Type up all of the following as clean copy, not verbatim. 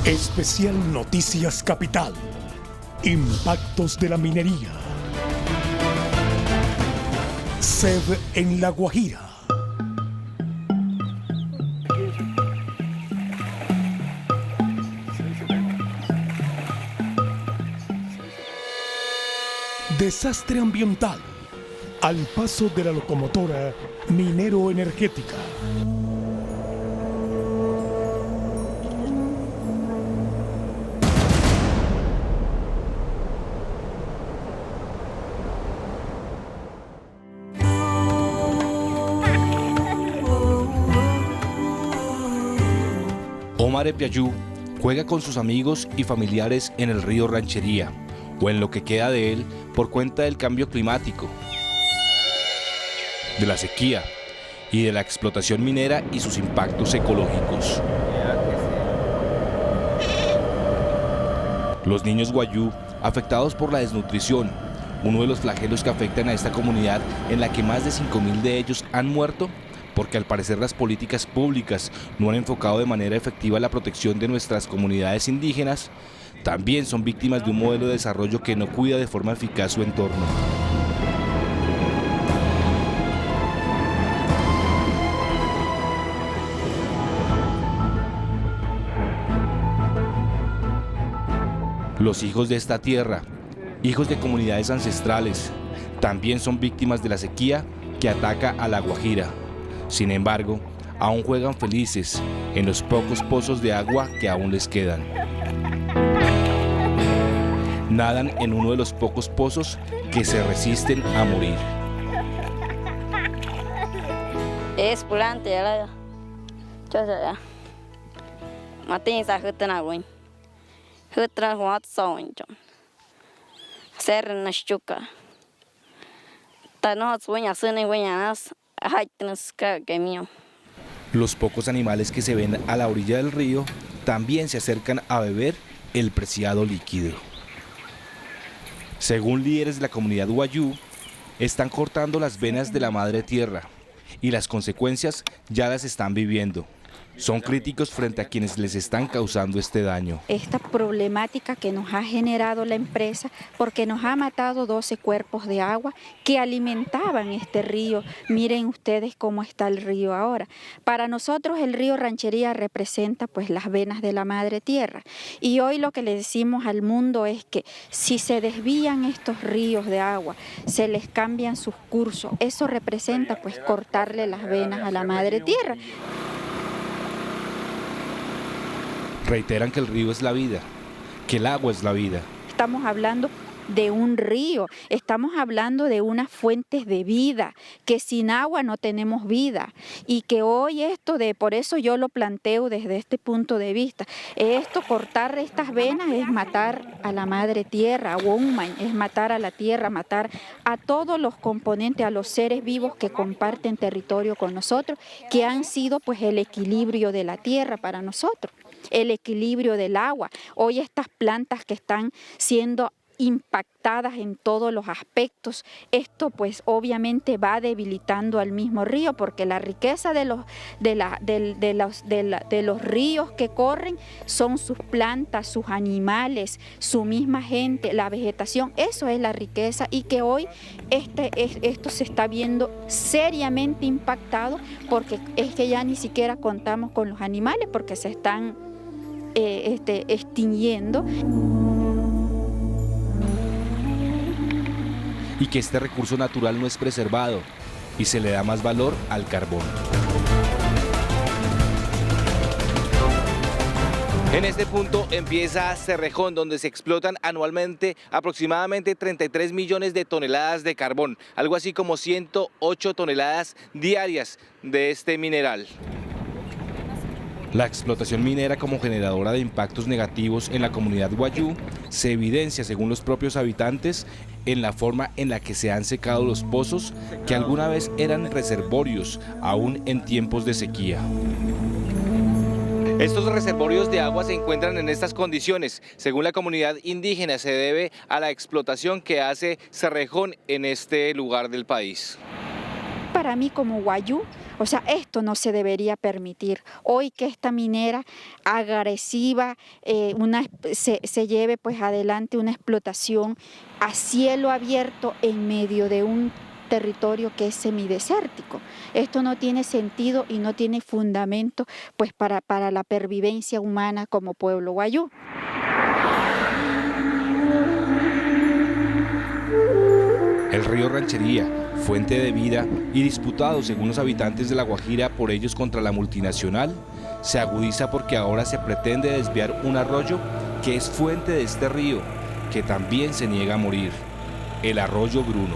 Especial Noticias Capital. Impactos de la minería. Sed en La Guajira. Desastre ambiental al paso de la locomotora Minero Energética. Omar Epiayú juega con sus amigos y familiares en el río Ranchería, o en lo que queda de él por cuenta del cambio climático, de la sequía y de la explotación minera y sus impactos ecológicos. Los niños guayú, afectados por la desnutrición, uno de los flagelos que afectan a esta comunidad, en la que más de 5.000 de ellos han muerto, porque al parecer las políticas públicas no han enfocado de manera efectiva la protección de nuestras comunidades indígenas, también son víctimas de un modelo de desarrollo que no cuida de forma eficaz su entorno. Los hijos de esta tierra, hijos de comunidades ancestrales, también son víctimas de la sequía que ataca a La Guajira. Sin embargo, aún juegan felices en los pocos pozos de agua que aún les quedan. Nadan en uno de los pocos pozos que se resisten a morir. Es pulante, ya. Matin sa hutana win. Hutra huat sawin jon. Ser naschuka. Tanot sueña sene weñanas. Los pocos animales que se ven a la orilla del río también se acercan a beber el preciado líquido. Según líderes de la comunidad guayú, están cortando las venas de la madre tierra y las consecuencias ya las están viviendo. Son críticos frente a quienes les están causando este daño. Esta problemática que nos ha generado la empresa, porque nos ha matado 12 cuerpos de agua que alimentaban este río. Miren ustedes cómo está el río ahora. Para nosotros el río Ranchería representa pues las venas de la madre tierra. Y hoy lo que le decimos al mundo es que si se desvían estos ríos de agua, se les cambian sus cursos, eso representa pues cortarle las venas a la madre tierra. Reiteran que el río es la vida, que el agua es la vida. Estamos hablando de un río, estamos hablando de unas fuentes de vida, que sin agua no tenemos vida y que hoy por eso yo lo planteo desde este punto de vista, cortar estas venas es matar a la madre tierra, a Wongman, es matar a la tierra, matar a todos los componentes, a los seres vivos que comparten territorio con nosotros, que han sido pues el equilibrio de la tierra para nosotros, el equilibrio del agua. Hoy estas plantas que están siendo impactadas en todos los aspectos, esto pues obviamente va debilitando al mismo río, porque la riqueza de los ríos que corren son sus plantas, sus animales, su misma gente, la vegetación, eso es la riqueza, y que hoy esto se está viendo seriamente impactado, porque es que ya ni siquiera contamos con los animales porque se están extinguiendo. Y que este recurso natural no es preservado y se le da más valor al carbón. En este punto empieza Cerrejón, donde se explotan anualmente aproximadamente 33 millones de toneladas de carbón, algo así como 108 toneladas diarias de este mineral. La explotación minera como generadora de impactos negativos en la comunidad guayú se evidencia, según los propios habitantes, en la forma en la que se han secado los pozos que alguna vez eran reservorios, aún en tiempos de sequía. Estos reservorios de agua se encuentran en estas condiciones. Según la comunidad indígena, se debe a la explotación que hace Cerrejón en este lugar del país. Para mí como guayú, O sea, esto no se debería permitir. Hoy que esta minera agresiva se lleve pues adelante una explotación a cielo abierto en medio de un territorio que es semidesértico. Esto no tiene sentido y no tiene fundamento pues para la pervivencia humana como pueblo wayú. El río Ranchería, fuente de vida y disputado según los habitantes de La Guajira por ellos contra la multinacional, se agudiza porque ahora se pretende desviar un arroyo que es fuente de este río, que también se niega a morir, el arroyo Bruno.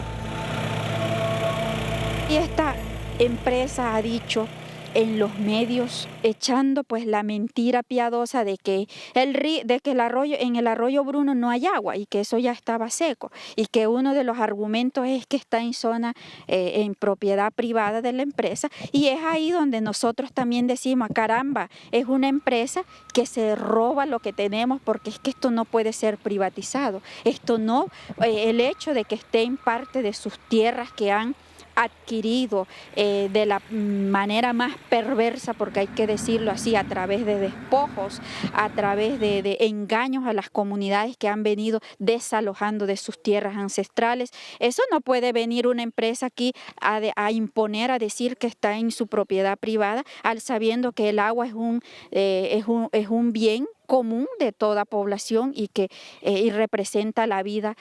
Y esta empresa ha dicho en los medios, echando pues la mentira piadosa de que en el arroyo Bruno no hay agua y que eso ya estaba seco, y que uno de los argumentos es que está en zona en propiedad privada de la empresa, y es ahí donde nosotros también decimos, caramba, es una empresa que se roba lo que tenemos, porque es que esto no puede ser privatizado, esto no, el hecho de que esté en parte de sus tierras que han adquirido de la manera más perversa, porque hay que decirlo así, a través de despojos, a través de engaños a las comunidades que han venido desalojando de sus tierras ancestrales. Eso no puede venir una empresa aquí a imponer, a decir que está en su propiedad privada, al sabiendo que el agua es un bien común de toda población y que representa la vida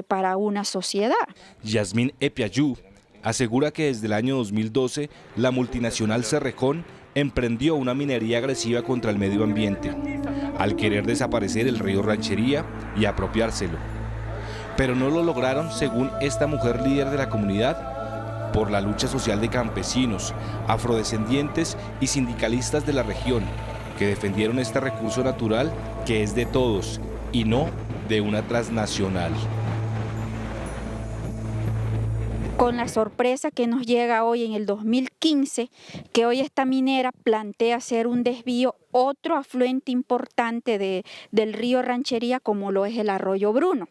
para una sociedad. Yasmín Epiayú asegura que desde el año 2012 la multinacional Cerrejón emprendió una minería agresiva contra el medio ambiente, al querer desaparecer el río Ranchería y apropiárselo. Pero no lo lograron, según esta mujer líder de la comunidad, por la lucha social de campesinos, afrodescendientes y sindicalistas de la región, que defendieron este recurso natural que es de todos y no de una transnacional. Con la sorpresa que nos llega hoy en el 2015, que hoy esta minera plantea hacer un desvío, otro afluente importante del río Ranchería, como lo es el arroyo Bruno.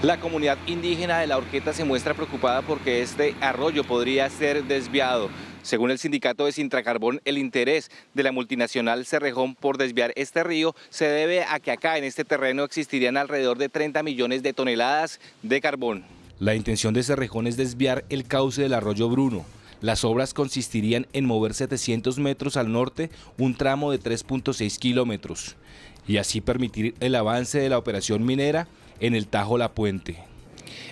La comunidad indígena de La Horqueta se muestra preocupada porque este arroyo podría ser desviado. Según el sindicato de Sintracarbón, el interés de la multinacional Cerrejón por desviar este río se debe a que acá en este terreno existirían alrededor de 30 millones de toneladas de carbón. La intención de Cerrejón es desviar el cauce del arroyo Bruno. Las obras consistirían en mover 700 metros al norte un tramo de 3.6 kilómetros y así permitir el avance de la operación minera en el Tajo La Puente.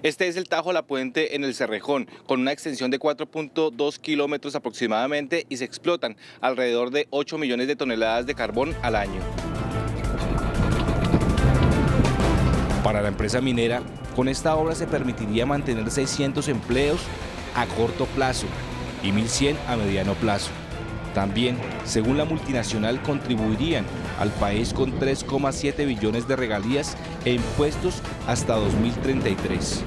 Este es el Tajo La Puente en el Cerrejón, con una extensión de 4.2 kilómetros aproximadamente, y se explotan alrededor de 8 millones de toneladas de carbón al año. Para la empresa minera, con esta obra se permitiría mantener 600 empleos a corto plazo y 1.100 a mediano plazo. También, según la multinacional, contribuirían al país con 3,7 billones de regalías e impuestos hasta 2033.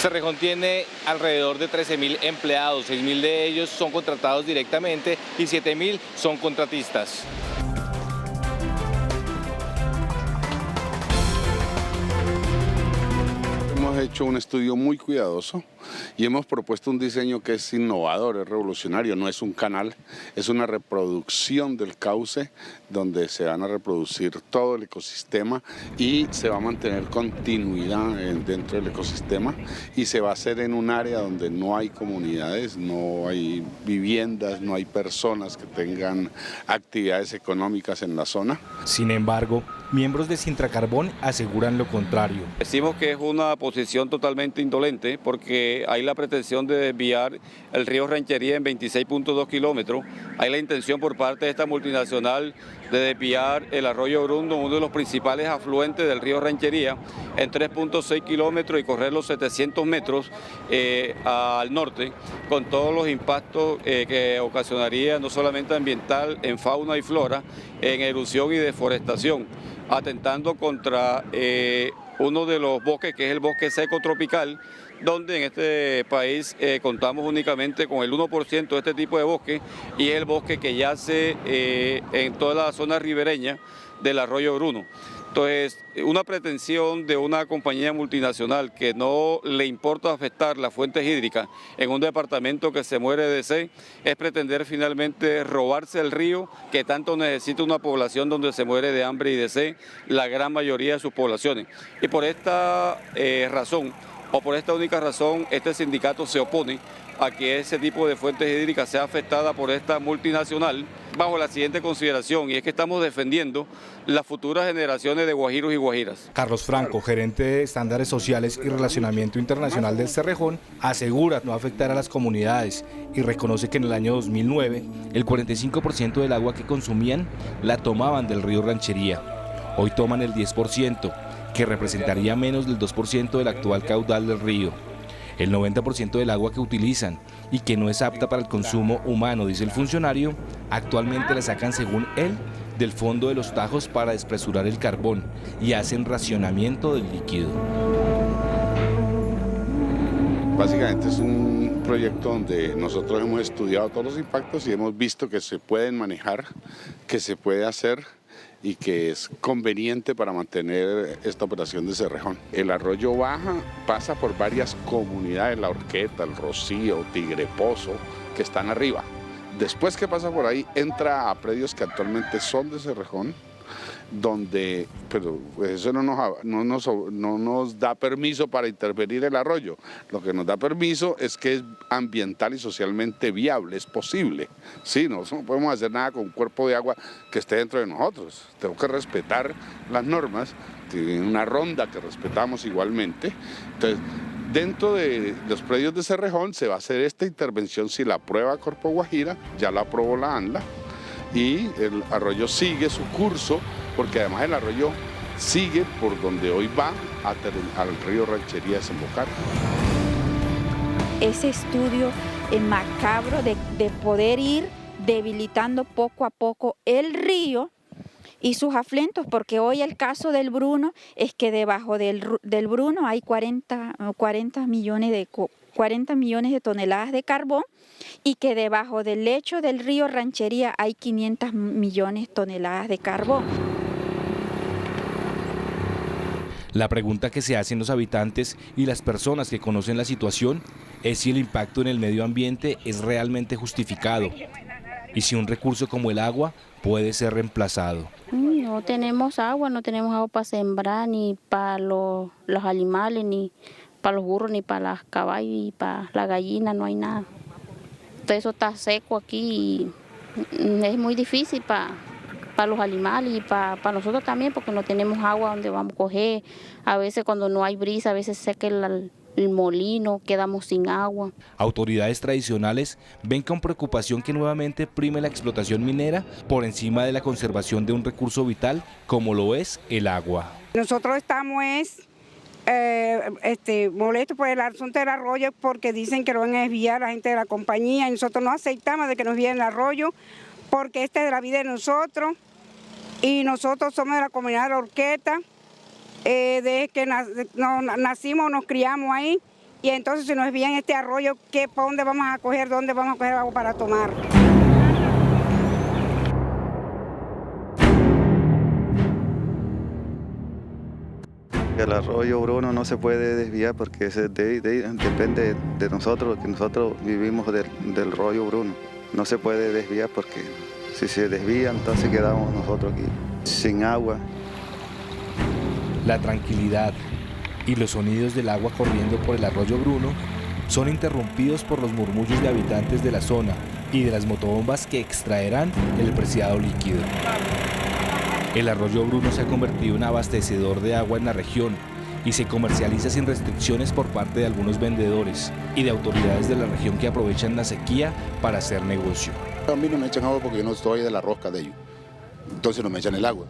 Cerrejón tiene alrededor de 13.000 empleados, 6.000 de ellos son contratados directamente y 7.000 son contratistas. Hemos hecho un estudio muy cuidadoso y hemos propuesto un diseño que es innovador, es revolucionario, no es un canal, es una reproducción del cauce donde se van a reproducir todo el ecosistema y se va a mantener continuidad dentro del ecosistema, y se va a hacer en un área donde no hay comunidades, no hay viviendas, no hay personas que tengan actividades económicas en la zona. Sin embargo, miembros de Sintracarbón aseguran lo contrario. Decimos que es una posición totalmente indolente porque hay la pretensión de desviar el río Ranchería en 26.2 kilómetros. Hay la intención por parte de esta multinacional de desviar el arroyo Bruno, uno de los principales afluentes del río Ranchería, en 3.6 kilómetros y correr los 700 metros al norte, con todos los impactos que ocasionaría no solamente ambiental, en fauna y flora, en erosión y deforestación, atentando contra uno de los bosques, que es el bosque seco tropical, donde en este país contamos únicamente con el 1% de este tipo de bosque, y es el bosque que yace en toda la zona ribereña del arroyo Bruno. Entonces, una pretensión de una compañía multinacional que no le importa afectar las fuentes hídricas en un departamento que se muere de sed es pretender finalmente robarse el río que tanto necesita una población donde se muere de hambre y de sed la gran mayoría de sus poblaciones. Y por esta razón, o por esta única razón, este sindicato se opone a que ese tipo de fuentes hídricas sea afectada por esta multinacional bajo la siguiente consideración, y es que estamos defendiendo las futuras generaciones de guajiros y guajiras. Carlos Franco, gerente de Estándares Sociales y Relacionamiento Internacional del Cerrejón, asegura no afectar a las comunidades y reconoce que en el año 2009 el 45% del agua que consumían la tomaban del río Ranchería. Hoy toman el 10%, que representaría menos del 2% del actual caudal del río. El 90% del agua que utilizan y que no es apta para el consumo humano, dice el funcionario, actualmente la sacan, según él, del fondo de los tajos para despresurar el carbón y hacen racionamiento del líquido. Básicamente es un proyecto donde nosotros hemos estudiado todos los impactos y hemos visto que se pueden manejar, que se puede hacer y que es conveniente para mantener esta operación de Cerrejón. El arroyo pasa por varias comunidades, La Horqueta, El Rocío, Tigre Pozo, que están arriba. Después que pasa por ahí, entra a predios que actualmente son de Cerrejón, donde, pero eso no nos da permiso para intervenir el arroyo. Lo que nos da permiso es que es ambiental y socialmente viable, es posible. Sí, no podemos hacer nada con un cuerpo de agua que esté dentro de nosotros. Tenemos que respetar las normas, tiene una ronda que respetamos igualmente. Entonces, dentro de los predios de Cerrejón se va a hacer esta intervención si la aprueba Corpo Guajira, ya la aprobó la ANLA, y el arroyo sigue su curso, porque además el arroyo sigue por donde hoy va al río Ranchería a desembocar. Ese estudio macabro de poder ir debilitando poco a poco el río y sus afluentes, porque hoy el caso del Bruno es que debajo del Bruno hay 40 millones de toneladas de carbón, y que debajo del lecho del río Ranchería hay 500 millones de toneladas de carbón. La pregunta que se hacen los habitantes y las personas que conocen la situación es si el impacto en el medio ambiente es realmente justificado y si un recurso como el agua puede ser reemplazado. No tenemos agua para sembrar, ni para los animales, ni para los burros, ni para las caballos, y para la gallina, no hay nada. Todo eso está seco aquí y es muy difícil para los animales y para nosotros también, porque no tenemos agua donde vamos a coger. A veces cuando no hay brisa, a veces seca el molino, quedamos sin agua. Autoridades tradicionales ven con preocupación que nuevamente prime la explotación minera por encima de la conservación de un recurso vital como lo es el agua. Nosotros estamos molestos por el asunto del arroyo, porque dicen que lo van a desviar la gente de la compañía, y nosotros no aceptamos de que nos desvíen el arroyo, porque esta es la vida de nosotros, y nosotros somos de la comunidad de La Horqueta. Desde que nacimos, nos criamos ahí, y entonces si nos desvían este arroyo, ¿para dónde vamos a coger? ¿Dónde vamos a coger agua para tomar? El arroyo Bruno no se puede desviar porque depende de nosotros, que nosotros vivimos del arroyo Bruno. No se puede desviar porque si se desvía, entonces quedamos nosotros aquí sin agua. La tranquilidad y los sonidos del agua corriendo por el arroyo Bruno son interrumpidos por los murmullos de habitantes de la zona y de las motobombas que extraerán el preciado líquido. El arroyo Bruno se ha convertido en abastecedor de agua en la región y se comercializa sin restricciones por parte de algunos vendedores y de autoridades de la región que aprovechan la sequía para hacer negocio. A mí no me echan agua porque yo no estoy de la rosca de ellos, entonces no me echan el agua.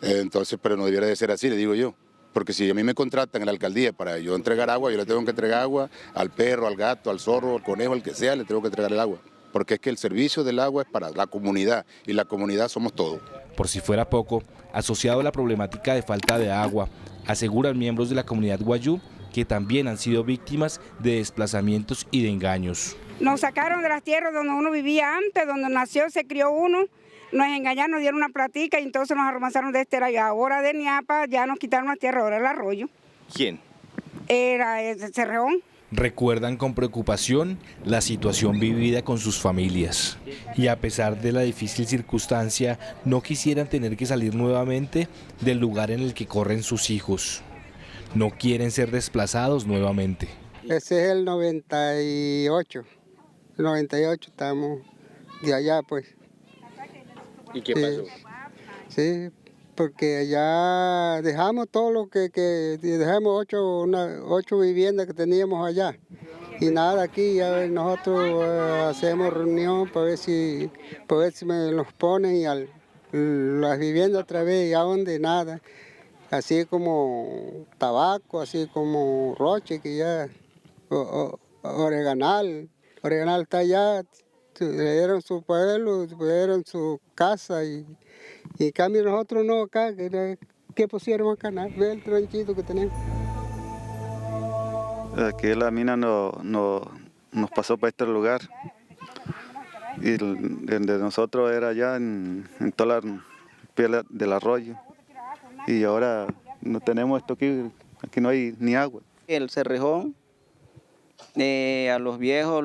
Entonces, pero no debiera de ser así, le digo yo, porque si a mí me contratan en la alcaldía para yo entregar agua, yo le tengo que entregar agua al perro, al gato, al zorro, al conejo, al que sea, le tengo que entregar el agua, porque es que el servicio del agua es para la comunidad y la comunidad somos todos. Por si fuera poco, asociado a la problemática de falta de agua, aseguran miembros de la comunidad Guayú que también han sido víctimas de desplazamientos y de engaños. Nos sacaron de las tierras donde uno vivía antes, donde nació, se crió uno, nos engañaron, nos dieron una platica y entonces nos arromazaron de este y ahora de Niapa ya nos quitaron la tierra, ahora el arroyo. ¿Quién? Era el Cerrejón. Recuerdan con preocupación la situación vivida con sus familias y a pesar de la difícil circunstancia no quisieran tener que salir nuevamente del lugar en el que corren sus hijos. No quieren ser desplazados nuevamente. Ese es el 98, el 98 estamos de allá pues. ¿Y qué pasó? Sí, porque allá dejamos todo lo que dejamos 8 viviendas que teníamos allá. Y nada, aquí ya nosotros hacemos reunión para ver si me los ponen y las viviendas otra vez, y a donde nada. Así como tabaco, así como roche, que ya, oreganal está allá, le dieron su pueblo, le dieron su casa y en cambio nosotros no acá, ¿qué pusieron acá? Nada, ve el tronchito que tenemos. Aquí la mina nos pasó para este lugar y el de nosotros era allá en toda la piel del arroyo y ahora no tenemos esto aquí no hay ni agua. El Cerrejón, a los viejos,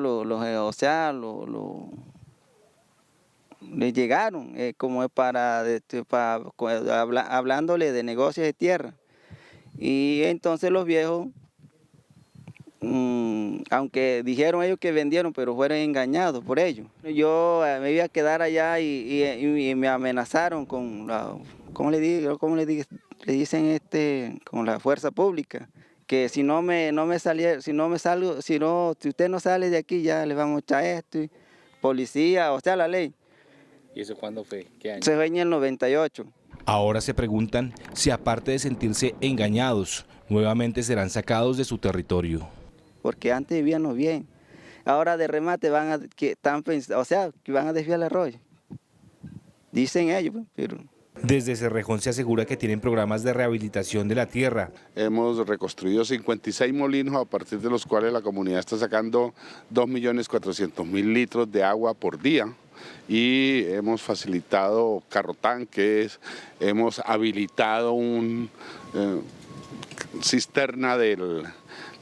les llegaron, como es hablándole de negocios de tierra. Y entonces los viejos, aunque dijeron ellos que vendieron, pero fueron engañados por ellos. Yo me iba a quedar allá y me amenazaron con la, ¿cómo le dicen con la fuerza pública? Que si usted no sale de aquí ya le vamos a echar esto, policía, o sea la ley. ¿Y eso cuándo fue? ¿Qué año? Se fue en el 98. Ahora se preguntan si aparte de sentirse engañados, nuevamente serán sacados de su territorio. Porque antes vivíamos bien, ahora de remate van a desviar el arroyo. Dicen ellos, pero... Desde Cerrejón se asegura que tienen programas de rehabilitación de la tierra. Hemos reconstruido 56 molinos a partir de los cuales la comunidad está sacando 2.400.000 litros de agua por día y hemos facilitado carrotanques, hemos habilitado un cisterna del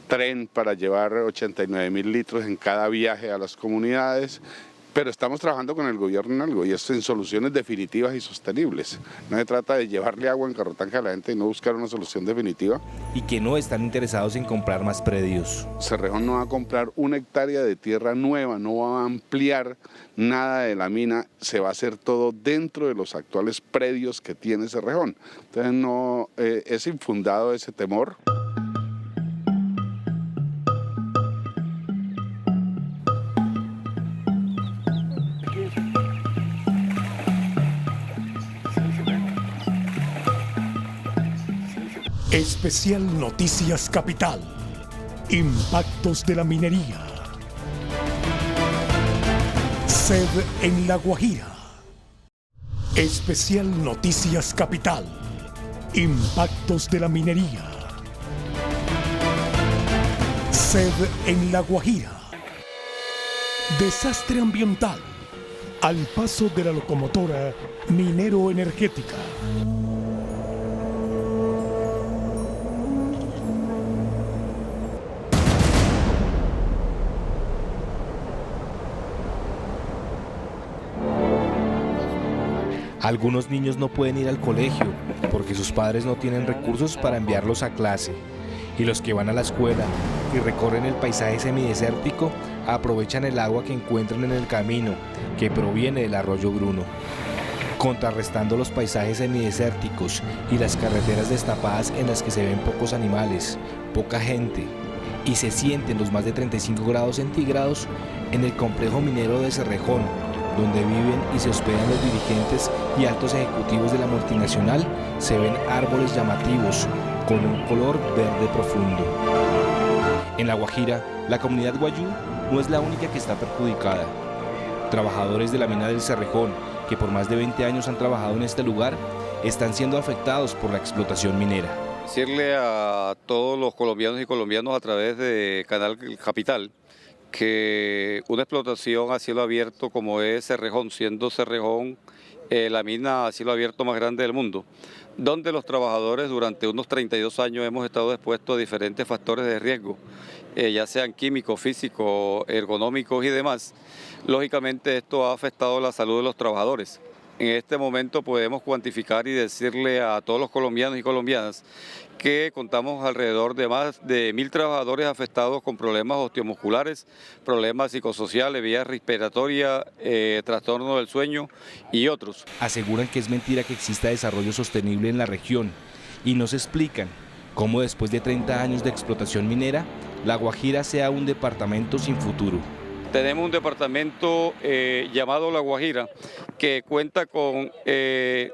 tren para llevar 89.000 litros en cada viaje a las comunidades. Pero estamos trabajando con el gobierno en algo y esto en soluciones definitivas y sostenibles. No se trata de llevarle agua en carrotanque a la gente y no buscar una solución definitiva. Y que no están interesados en comprar más predios. Cerrejón no va a comprar 1 hectárea de tierra nueva, no va a ampliar nada de la mina, se va a hacer todo dentro de los actuales predios que tiene Cerrejón. Entonces no es infundado ese temor. Especial Noticias Capital. Impactos de la minería. SED en La Guajira. Especial Noticias Capital. Impactos de la minería. SED en La Guajira. Desastre ambiental. Al paso de la locomotora minero energética. Algunos niños no pueden ir al colegio porque sus padres no tienen recursos para enviarlos a clase. Y los que van a la escuela y recorren el paisaje semidesértico aprovechan el agua que encuentran en el camino, que proviene del arroyo Bruno. Contrarrestando los paisajes semidesérticos y las carreteras destapadas en las que se ven pocos animales, poca gente, y se sienten los más de 35 grados centígrados en el complejo minero de Cerrejón, donde viven y se hospedan los dirigentes y altos ejecutivos de la multinacional, se ven árboles llamativos con un color verde profundo. En La Guajira, la comunidad guayú no es la única que está perjudicada. Trabajadores de la mina del Cerrejón, que por más de 20 años han trabajado en este lugar, están siendo afectados por la explotación minera. Decirle a todos los colombianos y colombianas a través de Canal Capital que una explotación a cielo abierto como es Cerrejón, siendo Cerrejón la mina a cielo abierto más grande del mundo, donde los trabajadores durante unos 32 años hemos estado expuestos a diferentes factores de riesgo, ya sean químicos, físicos, ergonómicos y demás. Lógicamente esto ha afectado la salud de los trabajadores. En este momento podemos cuantificar y decirle a todos los colombianos y colombianas que contamos alrededor de más de 1000 trabajadores afectados con problemas osteomusculares, problemas psicosociales, vías respiratorias, trastorno del sueño y otros. Aseguran que es mentira que exista desarrollo sostenible en la región y nos explican cómo después de 30 años de explotación minera, La Guajira sea un departamento sin futuro. Tenemos un departamento llamado La Guajira que cuenta con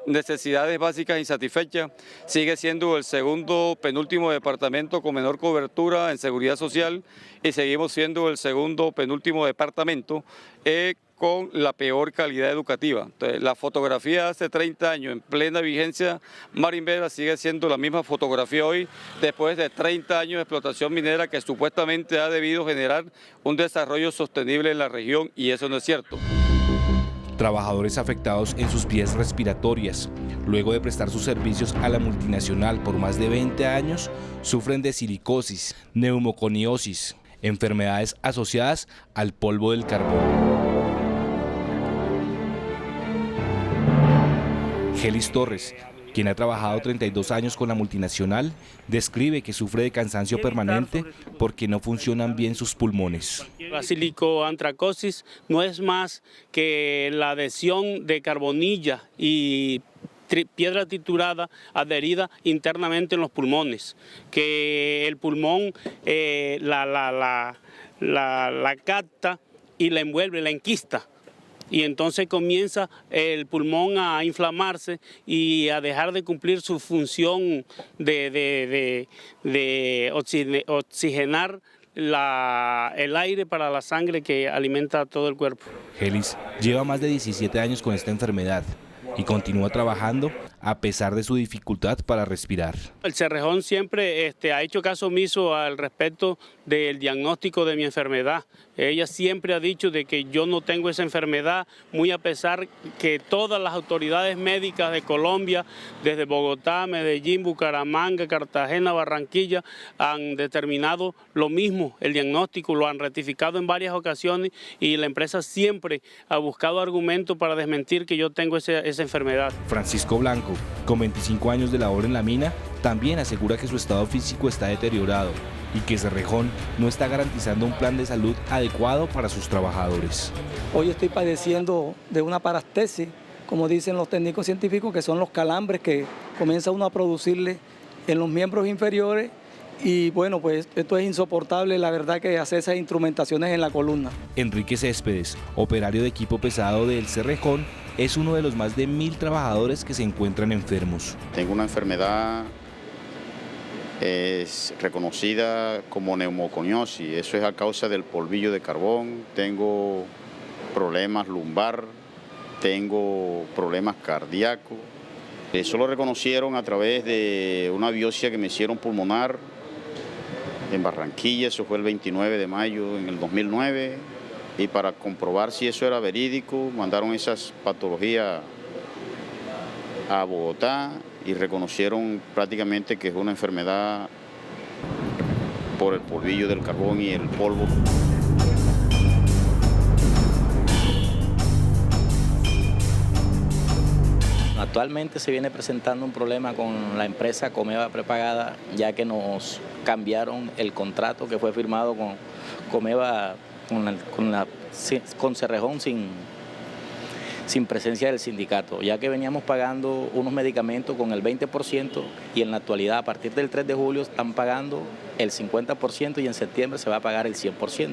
necesidades básicas insatisfechas, sigue siendo el segundo penúltimo departamento con menor cobertura en seguridad social y seguimos siendo el segundo penúltimo departamento con la peor calidad educativa. Entonces, la fotografía hace 30 años en plena vigencia marimbera sigue siendo la misma fotografía hoy, después de 30 años de explotación minera que supuestamente ha debido generar un desarrollo sostenible en la región, y eso no es cierto. Trabajadores afectados en sus vías respiratorias, luego de prestar sus servicios a la multinacional por más de 20 años, sufren de silicosis, neumoconiosis, enfermedades asociadas al polvo del carbón. Gelis Torres, quien ha trabajado 32 años con la multinacional, describe que sufre de cansancio permanente porque no funcionan bien sus pulmones. La silicoantracosis no es más que la adhesión de carbonilla y piedra triturada adherida internamente en los pulmones, que el pulmón la capta y la envuelve, la enquista. Y entonces comienza el pulmón a inflamarse y a dejar de cumplir su función de oxigenar el aire para la sangre que alimenta todo el cuerpo. Gelis lleva más de 17 años con esta enfermedad y continúa trabajando a pesar de su dificultad para respirar. El Cerrejón siempre ha hecho caso omiso al respecto del diagnóstico de mi enfermedad. Ella siempre ha dicho de que yo no tengo esa enfermedad, muy a pesar que todas las autoridades médicas de Colombia, desde Bogotá, Medellín, Bucaramanga, Cartagena, Barranquilla, han determinado lo mismo, el diagnóstico, lo han ratificado en varias ocasiones y la empresa siempre ha buscado argumentos para desmentir que yo tengo esa enfermedad. Francisco Blanco, con 25 años de labor en la mina, también asegura que su estado físico está deteriorado y que Cerrejón no está garantizando un plan de salud adecuado para sus trabajadores. Hoy estoy padeciendo de una parastesis, como dicen los técnicos científicos, que son los calambres que comienza uno a producirle en los miembros inferiores, y bueno, pues esto es insoportable, la verdad, que hace esas instrumentaciones en la columna. Enrique Céspedes, operario de equipo pesado del Cerrejón, es uno de los más de 1000 trabajadores que se encuentran enfermos. Tengo una enfermedad es reconocida como neumoconiosis, eso es a causa del polvillo de carbón. Tengo problemas lumbar, tengo problemas cardíacos. Eso lo reconocieron a través de una biopsia que me hicieron pulmonar en Barranquilla, eso fue el 29 de mayo en el 2009, y para comprobar si eso era verídico, mandaron esas patologías a Bogotá y reconocieron prácticamente que es una enfermedad por el polvillo del carbón y el polvo. Actualmente se viene presentando un problema con la empresa Comeva Prepagada, ya que nos cambiaron el contrato que fue firmado con Comeva, con Cerrejón sin presencia del sindicato, ya que veníamos pagando unos medicamentos con el 20% y en la actualidad a partir del 3 de julio están pagando el 50% y en septiembre se va a pagar el 100%.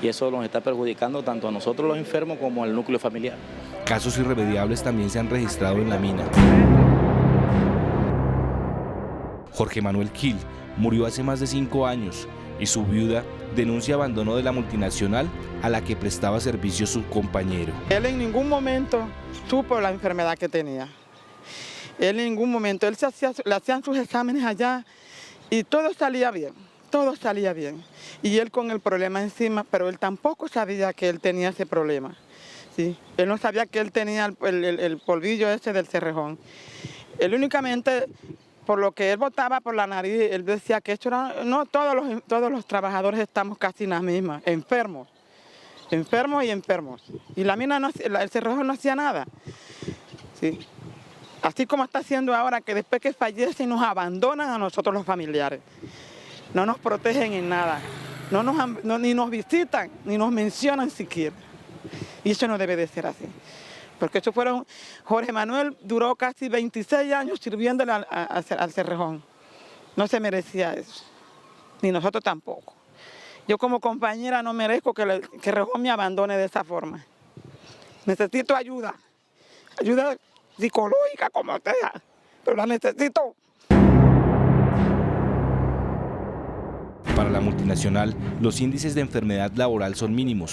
Y eso nos está perjudicando tanto a nosotros los enfermos como al núcleo familiar. Casos irremediables también se han registrado en la mina. Jorge Manuel Gil murió hace más de 5 años y su viuda denuncia abandono de la multinacional a la que prestaba servicio su compañero. Él en ningún momento supo la enfermedad que tenía. Él en ningún momento, le hacían sus exámenes allá y todo salía bien. todo salía bien. Y él con el problema encima, pero él tampoco sabía que él tenía ese problema. ¿Sí? Él no sabía que él tenía el polvillo ese del Cerrejón. Él únicamente, por lo que él botaba por la nariz, él decía que esto era, no todos los trabajadores estamos casi en las mismas, enfermos y enfermos. Y la mina, el Cerrejón no hacía nada. ¿Sí? Así como está haciendo ahora, que después que fallece nos abandonan a nosotros los familiares. No nos protegen en nada, ni nos visitan, ni nos mencionan siquiera. Y eso no debe de ser así. Porque eso fueron, Jorge Manuel duró casi 26 años sirviéndole al Cerrejón. No se merecía eso, ni nosotros tampoco. Yo como compañera no merezco que el Cerrejón me abandone de esa forma. Necesito ayuda psicológica como sea, pero la necesito. Para la multinacional, los índices de enfermedad laboral son mínimos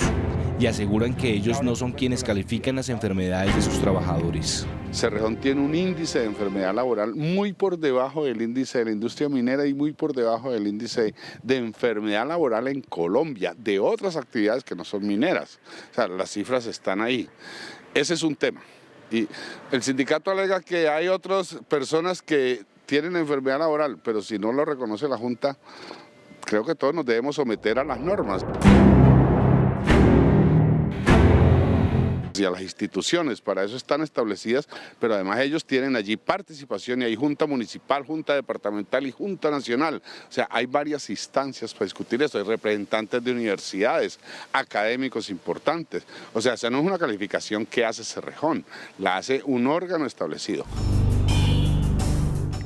y aseguran que ellos no son quienes califican las enfermedades de sus trabajadores. Cerrejón tiene un índice de enfermedad laboral muy por debajo del índice de la industria minera y muy por debajo del índice de enfermedad laboral en Colombia, de otras actividades que no son mineras. O sea, las cifras están ahí. Ese es un tema. Y el sindicato alega que hay otras personas que tienen enfermedad laboral, pero si no lo reconoce la Junta, creo que todos nos debemos someter a las normas y a las instituciones, para eso están establecidas, pero además ellos tienen allí participación y hay Junta Municipal, Junta Departamental y Junta Nacional. O sea, hay varias instancias para discutir esto, hay representantes de universidades, académicos importantes. O sea, esa no es una calificación que hace Cerrejón, la hace un órgano establecido.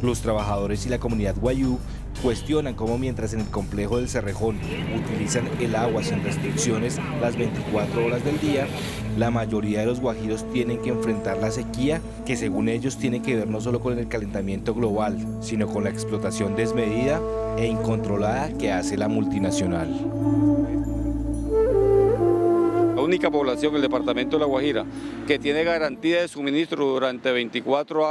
Los trabajadores y la comunidad guayú cuestionan cómo mientras en el complejo del Cerrejón utilizan el agua sin restricciones las 24 horas del día, la mayoría de los guajiros tienen que enfrentar la sequía que según ellos tiene que ver no solo con el calentamiento global, sino con la explotación desmedida e incontrolada que hace la multinacional. La única población del departamento de La Guajira que tiene garantía de suministro durante 24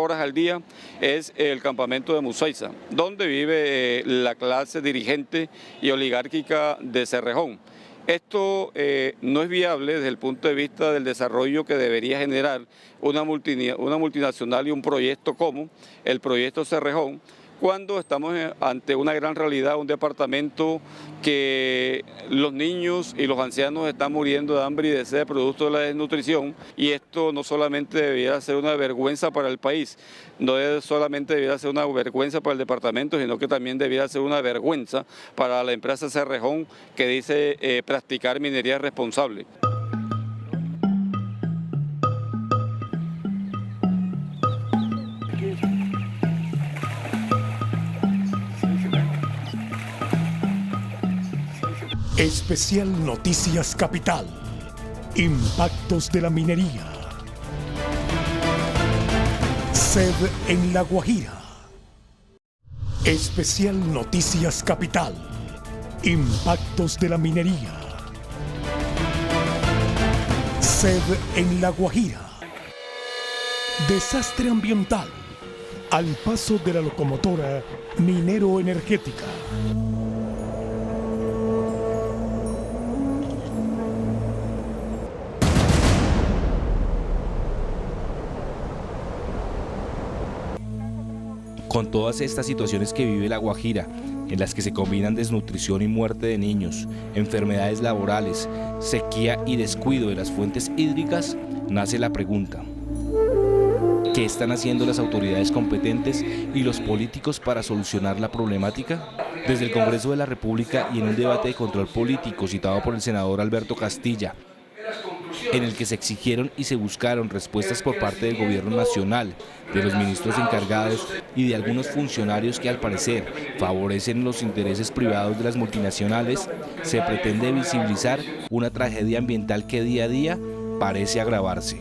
horas al día es el campamento de Musaiza, donde vive la clase dirigente y oligárquica de Cerrejón. Esto no es viable desde el punto de vista del desarrollo que debería generar una multinacional y un proyecto como el proyecto Cerrejón, cuando estamos ante una gran realidad, un departamento que los niños y los ancianos están muriendo de hambre y de sed producto de la desnutrición, y esto no solamente debería ser una vergüenza para el país, no solamente debería ser una vergüenza para el departamento, sino que también debería ser una vergüenza para la empresa Cerrejón que dice practicar minería responsable. Especial Noticias Capital. Impactos de la minería. Sed en La Guajira. Especial Noticias Capital. Impactos de la minería. Sed en La Guajira. Desastre ambiental. Al paso de la locomotora minero-energética. Con todas estas situaciones que vive La Guajira, en las que se combinan desnutrición y muerte de niños, enfermedades laborales, sequía y descuido de las fuentes hídricas, nace la pregunta: ¿qué están haciendo las autoridades competentes y los políticos para solucionar la problemática? Desde el Congreso de la República y en un debate de control político citado por el senador Alberto Castilla, en el que se exigieron y se buscaron respuestas por parte del gobierno nacional, de los ministros encargados y de algunos funcionarios que al parecer favorecen los intereses privados de las multinacionales, se pretende visibilizar una tragedia ambiental que día a día parece agravarse.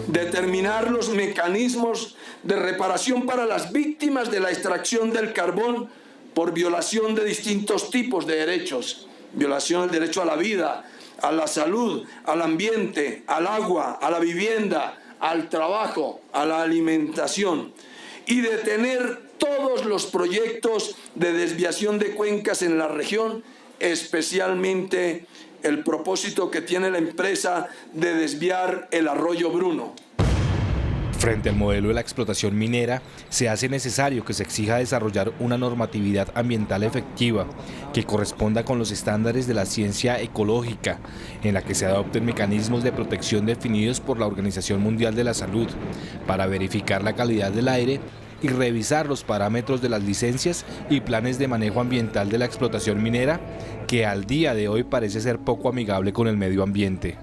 Determinar los mecanismos de reparación para las víctimas de la extracción del carbón por violación de distintos tipos de derechos. Violación del derecho a la vida, a la salud, al ambiente, al agua, a la vivienda, al trabajo, a la alimentación. y detener todos los proyectos de desviación de cuencas en la región, especialmente el propósito que tiene la empresa de desviar el arroyo Bruno. Frente al modelo de la explotación minera, se hace necesario que se exija desarrollar una normatividad ambiental efectiva que corresponda con los estándares de la ciencia ecológica, en la que se adopten mecanismos de protección definidos por la Organización Mundial de la Salud para verificar la calidad del aire y revisar los parámetros de las licencias y planes de manejo ambiental de la explotación minera, que al día de hoy parece ser poco amigable con el medio ambiente.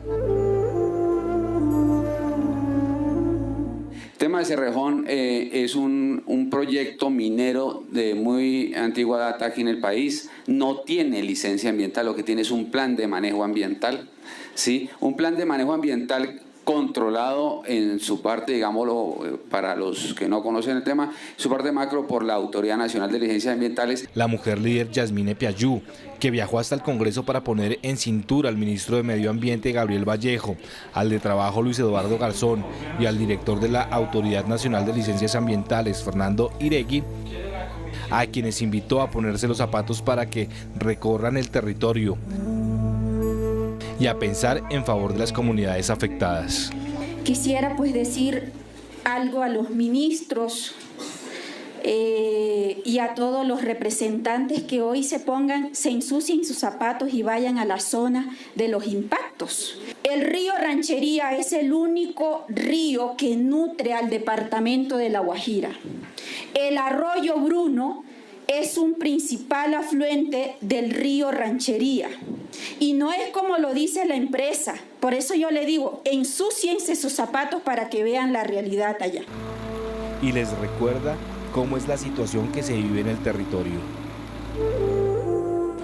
El tema de Cerrejón es un proyecto minero de muy antigua data aquí en el país. No tiene licencia ambiental, lo que tiene es un plan de manejo ambiental, ¿sí? Un plan de manejo ambiental controlado en su parte, digámoslo, para los que no conocen el tema, su parte macro por la Autoridad Nacional de Licencias Ambientales. La mujer líder Yasmine Piayú, que viajó hasta el Congreso para poner en cintura al ministro de Medio Ambiente Gabriel Vallejo, al de Trabajo Luis Eduardo Garzón y al director de la Autoridad Nacional de Licencias Ambientales Fernando Iregui, a quienes invitó a ponerse los zapatos para que recorran el territorio y a pensar en favor de las comunidades afectadas. Quisiera pues decir algo a los ministros y a todos los representantes que hoy se ensucien sus zapatos y vayan a la zona de los impactos. El río Ranchería es el único río que nutre al departamento de La Guajira. El arroyo Bruno es un principal afluente del río Ranchería y no es como lo dice la empresa. Por eso yo le digo, ensúciense sus zapatos para que vean la realidad allá. Y les recuerda cómo es la situación que se vive en el territorio.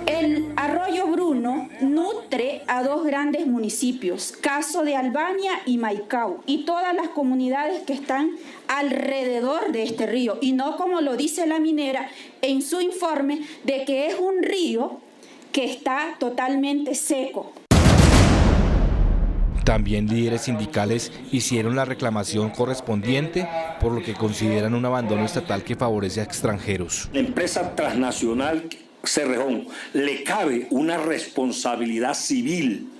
El arroyo Bruno nutre a dos grandes municipios, Caso de Albania y Maicao, y todas las comunidades que están alrededor de este río, y no como lo dice la minera en su informe de que es un río que está totalmente seco. También líderes sindicales hicieron la reclamación correspondiente, por lo que consideran un abandono estatal que favorece a extranjeros. La empresa transnacional Cerrejón le cabe una responsabilidad civil.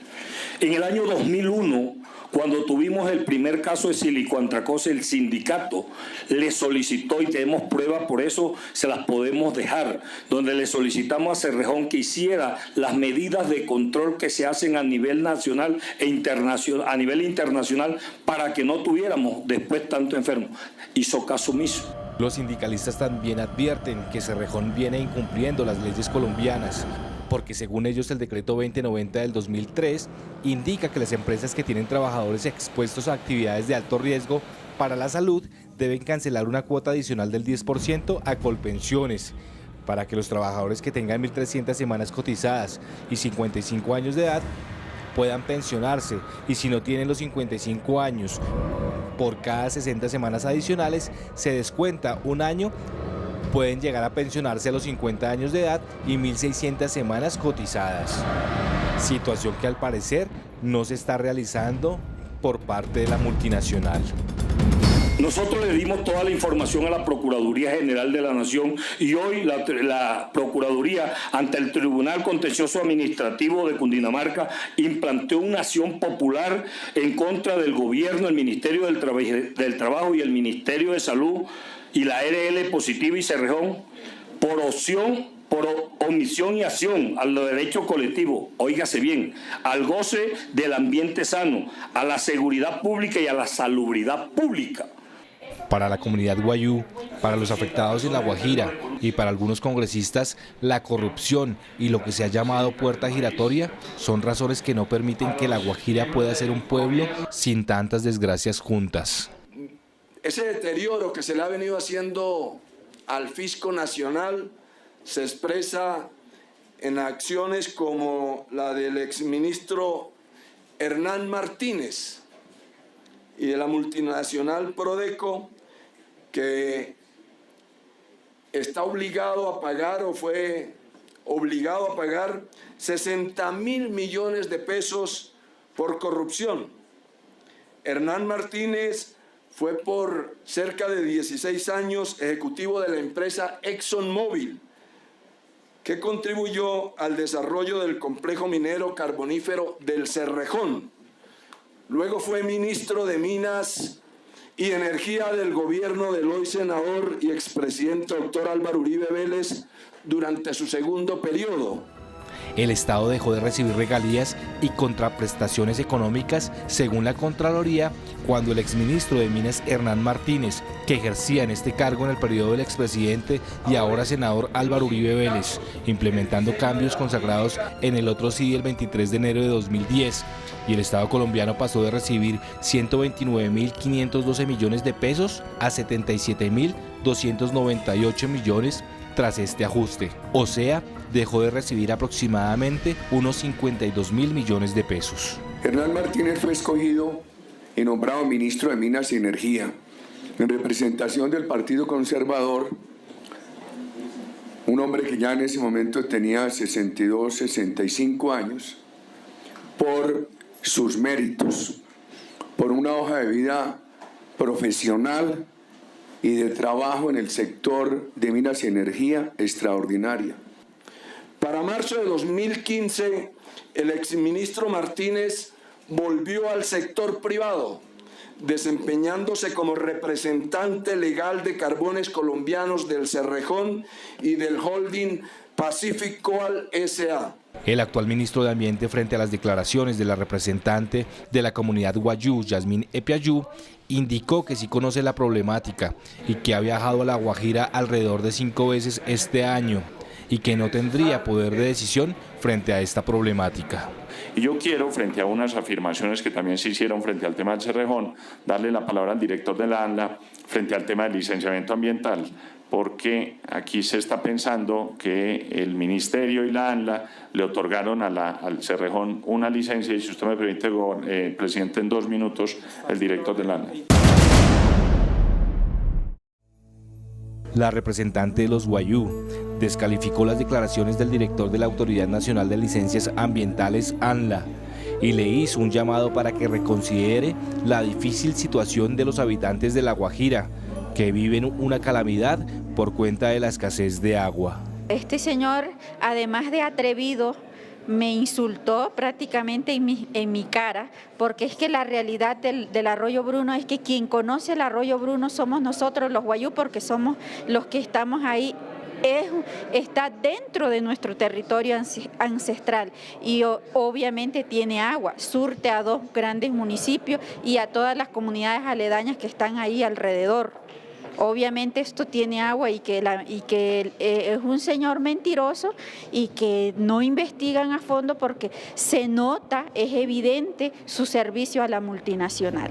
En el año 2001, cuando tuvimos el primer caso de silicoantracosis, el sindicato le solicitó, y tenemos pruebas, por eso se las podemos dejar, donde le solicitamos a Cerrejón que hiciera las medidas de control que se hacen a nivel nacional e internacional, a nivel internacional, para que no tuviéramos después tanto enfermo. Hizo caso omiso. Los sindicalistas también advierten que Cerrejón viene incumpliendo las leyes colombianas, porque según ellos el decreto 2090 del 2003 indica que las empresas que tienen trabajadores expuestos a actividades de alto riesgo para la salud deben cancelar una cuota adicional del 10% a Colpensiones, para que los trabajadores que tengan 1.300 semanas cotizadas y 55 años de edad puedan pensionarse, y si no tienen los 55 años, por cada 60 semanas adicionales se descuenta un año, pueden llegar a pensionarse a los 50 años de edad y 1.600 semanas cotizadas. Situación que al parecer no se está realizando por parte de la multinacional. Nosotros le dimos toda la información a la Procuraduría General de la Nación y hoy la Procuraduría, ante el Tribunal Contencioso Administrativo de Cundinamarca, implantó una acción popular en contra del gobierno, el Ministerio del Trabajo y el Ministerio de Salud y la RL Positiva y Cerrejón por omisión y acción al derecho colectivo, óigase bien, al goce del ambiente sano, a la seguridad pública y a la salubridad pública. Para la comunidad guayú, para los afectados en La Guajira y para algunos congresistas, la corrupción y lo que se ha llamado puerta giratoria son razones que no permiten que La Guajira pueda ser un pueblo sin tantas desgracias juntas. Ese deterioro que se le ha venido haciendo al fisco nacional se expresa en acciones como la del exministro Hernán Martínez y de la multinacional Prodeco, que está obligado a pagar o fue obligado a pagar 60.000 millones de pesos por corrupción. Hernán Martínez fue por cerca de 16 años ejecutivo de la empresa ExxonMobil, que contribuyó al desarrollo del complejo minero carbonífero del Cerrejón. Luego fue ministro de Minas y Energía del gobierno del hoy senador y expresidente doctor Álvaro Uribe Vélez durante su segundo periodo. El Estado dejó de recibir regalías y contraprestaciones económicas, según la Contraloría, cuando el exministro de Minas Hernán Martínez, que ejercía en este cargo en el periodo del expresidente y ahora senador Álvaro Uribe Vélez, implementando cambios consagrados en el otro sí el 23 de enero de 2010, y el Estado colombiano pasó de recibir 129.512 millones de pesos a 77.298 millones tras este ajuste, o sea, dejó de recibir aproximadamente unos 52.000 millones de pesos. Hernán Martínez fue escogido y nombrado ministro de Minas y Energía en representación del Partido Conservador, un hombre que ya en ese momento tenía 62, 65 años, por sus méritos, por una hoja de vida profesional y de trabajo en el sector de Minas y Energía extraordinaria. Para marzo de 2015, el exministro Martínez volvió al sector privado, desempeñándose como representante legal de Carbones Colombianos del Cerrejón y del holding Pacific Coal S.A. El actual ministro de Ambiente, frente a las declaraciones de la representante de la comunidad Wayuu, Yasmín Epiayú, indicó que sí conoce la problemática y que ha viajado a La Guajira alrededor de 5 veces este año y que no tendría poder de decisión frente a esta problemática. Y yo quiero, frente a unas afirmaciones que también se hicieron frente al tema del Cerrejón, darle la palabra al director de la ANLA frente al tema del licenciamiento ambiental, porque aquí se está pensando que el Ministerio y la ANLA le otorgaron al Cerrejón una licencia, y si usted me permite, presidente, en 2 minutos, el director de la ANLA. La representante de los Wayuu descalificó las declaraciones del director de la Autoridad Nacional de Licencias Ambientales, ANLA, y le hizo un llamado para que reconsidere la difícil situación de los habitantes de La Guajira, que viven una calamidad por cuenta de la escasez de agua. Este señor, además de atrevido, me insultó prácticamente en mi cara, porque es que la realidad del arroyo Bruno es que quien conoce el arroyo Bruno somos nosotros los Wayuu, porque somos los que estamos ahí. Está dentro de nuestro territorio ancestral y obviamente tiene agua, surte a 2 grandes municipios y a todas las comunidades aledañas que están ahí alrededor. Obviamente esto tiene agua y que es un señor mentiroso y que no investigan a fondo, porque se nota, es evidente su servicio a la multinacional.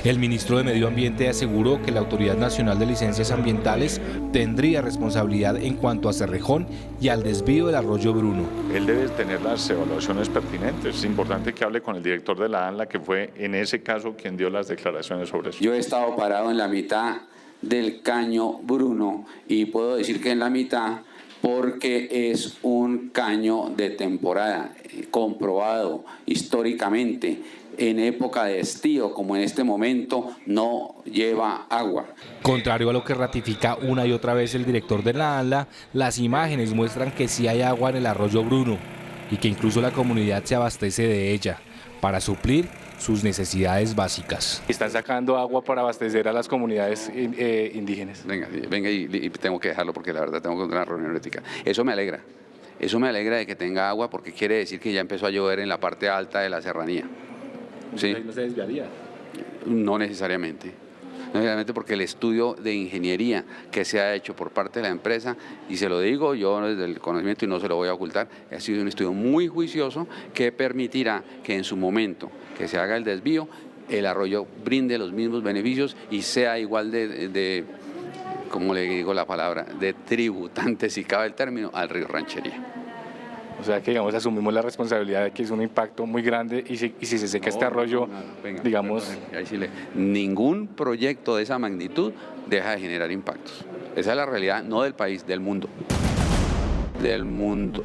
El ministro de Medio Ambiente aseguró que la Autoridad Nacional de Licencias Ambientales tendría responsabilidad en cuanto a Cerrejón y al desvío del arroyo Bruno. Él debe tener las evaluaciones pertinentes. Es importante que hable con el director de la ANLA, que fue en ese caso quien dio las declaraciones sobre eso. Yo he estado parado en la mitad del caño Bruno, y puedo decir que en la mitad porque es un caño de temporada, comprobado históricamente. En época de estío, como en este momento, no lleva agua. Contrario a lo que ratifica una y otra vez el director de la ANLA, las imágenes muestran que sí hay agua en el arroyo Bruno y que incluso la comunidad se abastece de ella para suplir sus necesidades básicas. Están sacando agua para abastecer a las comunidades indígenas. Venga y tengo que dejarlo porque la verdad tengo que tener una reunión ética. Eso me alegra de que tenga agua, porque quiere decir que ya empezó a llover en la parte alta de la serranía. ¿Sí? ¿No se desviaría? No necesariamente, porque el estudio de ingeniería que se ha hecho por parte de la empresa, y se lo digo yo desde el conocimiento y no se lo voy a ocultar, ha sido un estudio muy juicioso que permitirá que en su momento que se haga el desvío, el arroyo brinde los mismos beneficios y sea igual de como le digo la palabra, de tributante, si cabe el término, al río Ranchería. O sea que, digamos, asumimos la responsabilidad de que es un impacto muy grande y si se seca este arroyo, digamos... Ningún proyecto de esa magnitud deja de generar impactos. Esa es la realidad, no del país, del mundo. Del mundo.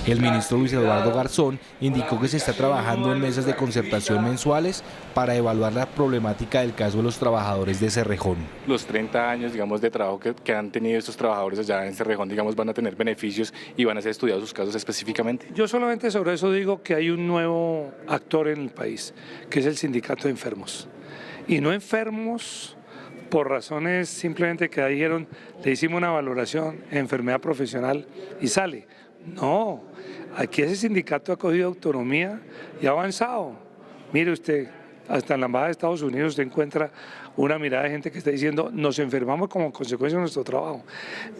El ministro Luis Eduardo Garzón indicó que se está trabajando en mesas de concertación mensuales para evaluar la problemática del caso de los trabajadores de Cerrejón. Los 30 años, digamos, de trabajo que han tenido estos trabajadores allá en Cerrejón, digamos, van a tener beneficios y van a ser estudiados sus casos específicamente. Yo solamente sobre eso digo que hay un nuevo actor en el país, que es el sindicato de enfermos. Y no enfermos por razones simplemente que dijeron, le hicimos una valoración en enfermedad profesional y sale. No, aquí ese sindicato ha cogido autonomía y ha avanzado. Mire usted, hasta en la Embajada de Estados Unidos usted encuentra una mirada de gente que está diciendo nos enfermamos como consecuencia de nuestro trabajo.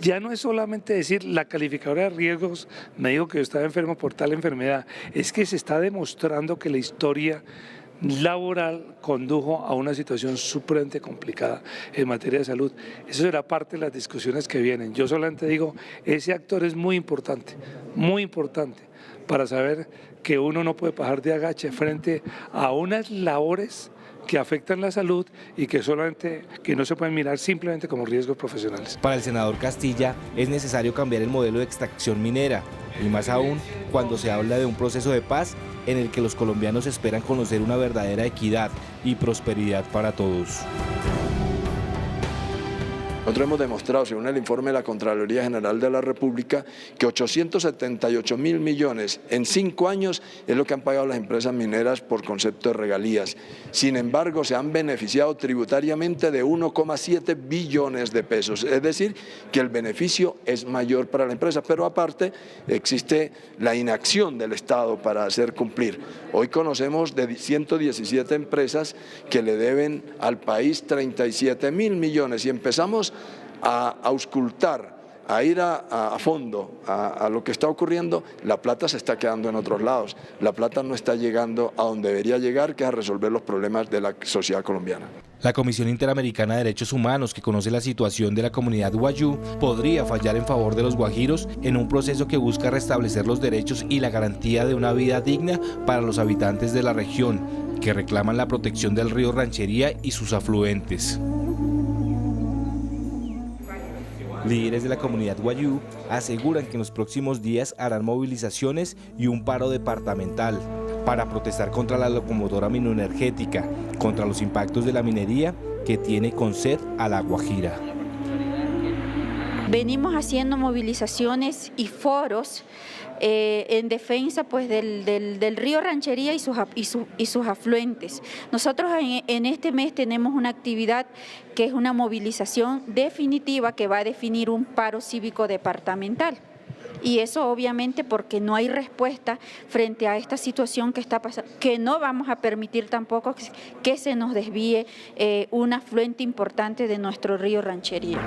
Ya no es solamente decir la calificadora de riesgos me dijo que yo estaba enfermo por tal enfermedad, es que se está demostrando que la historia laboral condujo a una situación supremamente complicada en materia de salud. Eso será parte de las discusiones que vienen. Yo solamente digo, ese actor es muy importante para saber que uno no puede bajar de agache frente a unas labores que afectan la salud y que no se pueden mirar simplemente como riesgos profesionales. Para el senador Castilla es necesario cambiar el modelo de extracción minera, y más aún cuando se habla de un proceso de paz en el que los colombianos esperan conocer una verdadera equidad y prosperidad para todos. Nosotros hemos demostrado, según el informe de la Contraloría General de la República, que 878.000 millones en 5 años es lo que han pagado las empresas mineras por concepto de regalías. Sin embargo, se han beneficiado tributariamente de 1,7 billones de pesos, es decir, que el beneficio es mayor para la empresa, pero aparte existe la inacción del Estado para hacer cumplir. Hoy conocemos de 117 empresas que le deben al país 37.000 millones y empezamos a auscultar, a ir a fondo a lo que está ocurriendo. La plata se está quedando en otros lados, la plata no está llegando a donde debería llegar, que es a resolver los problemas de la sociedad colombiana. La Comisión Interamericana de Derechos Humanos, que conoce la situación de la comunidad wayuu, podría fallar en favor de los guajiros en un proceso que busca restablecer los derechos y la garantía de una vida digna para los habitantes de la región, que reclaman la protección del río Ranchería y sus afluentes. Líderes de la comunidad wayuu aseguran que en los próximos días harán movilizaciones y un paro departamental para protestar contra la locomotora minoenergética, contra los impactos de la minería que tiene con sed a La Guajira. Venimos haciendo movilizaciones y foros en defensa pues, del río Ranchería y sus afluentes. Nosotros en este mes tenemos una actividad que es una movilización definitiva que va a definir un paro cívico departamental. Y eso obviamente porque no hay respuesta frente a esta situación que está pasando, que no vamos a permitir tampoco que se nos desvíe un afluente importante de nuestro río Ranchería.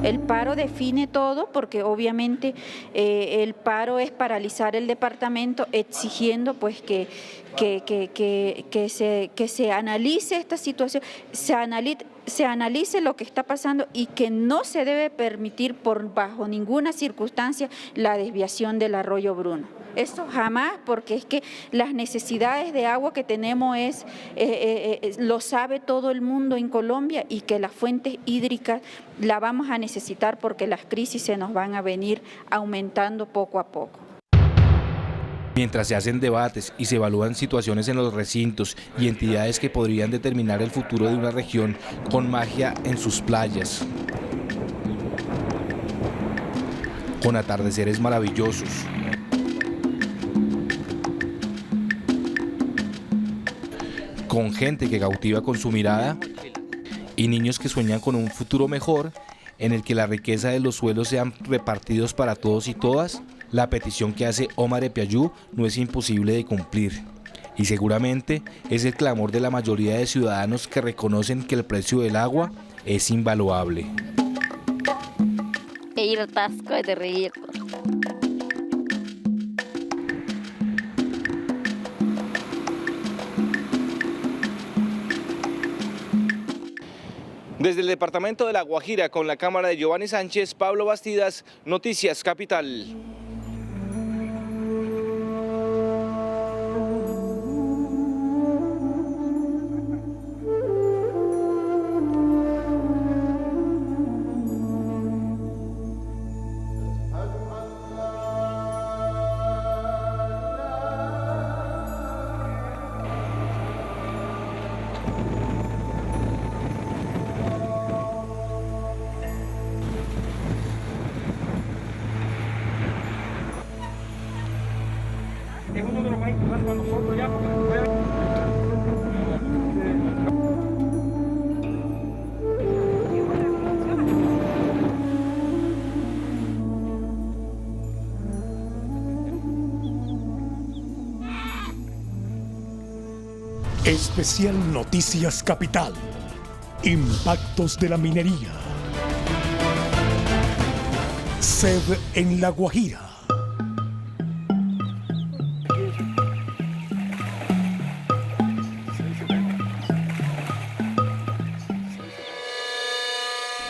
El paro define todo porque obviamente el paro es paralizar el departamento exigiendo pues que se analice esta situación, se analice lo que está pasando y que no se debe permitir bajo ninguna circunstancia la desviación del arroyo Bruno. Esto jamás, porque es que las necesidades de agua que tenemos lo sabe todo el mundo en Colombia y que las fuentes hídricas la vamos a necesitar porque las crisis se nos van a venir aumentando poco a poco. Mientras se hacen debates y se evalúan situaciones en los recintos y entidades que podrían determinar el futuro de una región con magia en sus playas, con atardeceres maravillosos, con gente que cautiva con su mirada y niños que sueñan con un futuro mejor en el que la riqueza de los suelos sean repartidos para todos y todas, la petición que hace Omar Epiayú no es imposible de cumplir. Y seguramente es el clamor de la mayoría de ciudadanos que reconocen que el precio del agua es invaluable. Desde el departamento de La Guajira, con la cámara de Giovanni Sánchez, Pablo Bastidas, Noticias Capital. es uno de los más importantes para nosotros ya, porque Especial Noticias Capital. Impactos de la minería. Sed en La Guajira.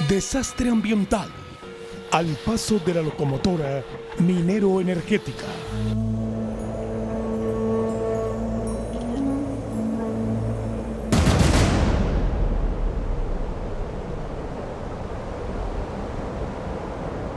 Desastre ambiental al paso de la locomotora minero-energética.